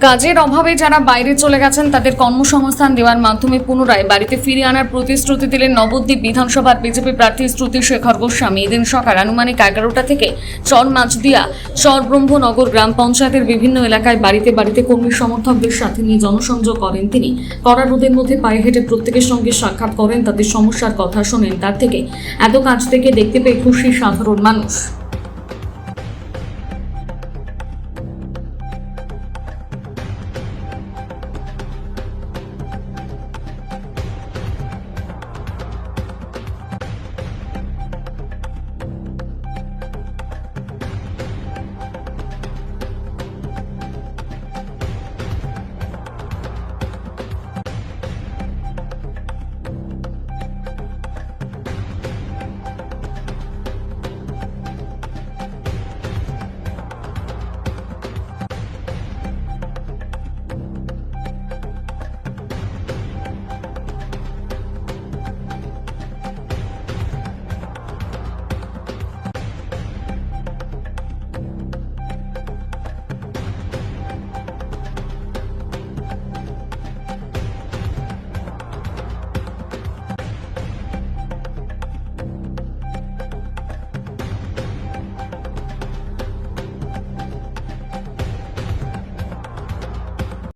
কাজের অভাবে যারা বাইরে চলে গেছেন তাদের কর্মসংস্থান দেওয়ার মাধ্যমে পুনরায় বাড়িতে ফিরিয়ে আনার প্রতিশ্রুতি দিলেন নবদ্বীপ বিধানসভার বিজেপি প্রার্থী শ্রুতি শেখর গোস্বামী। এদিন সকাল আনুমানিক 11টা থেকে চর মাঝদিয়া চর ব্রহ্মনগর গ্রাম পঞ্চায়েতের বিভিন্ন এলাকায় বাড়িতে বাড়িতে কর্মী সমর্থকদের সাথে নিয়ে জনসংযোগ করেন তিনি। কড়া রোদের মধ্যে পায়ে হেঁটে প্রত্যেকের সঙ্গে সাক্ষাৎ করেন, তাদের সমস্যার কথা শোনেন। তার থেকে এত কাছ থেকে দেখতে পেয়ে খুশি সাধারণ মানুষ।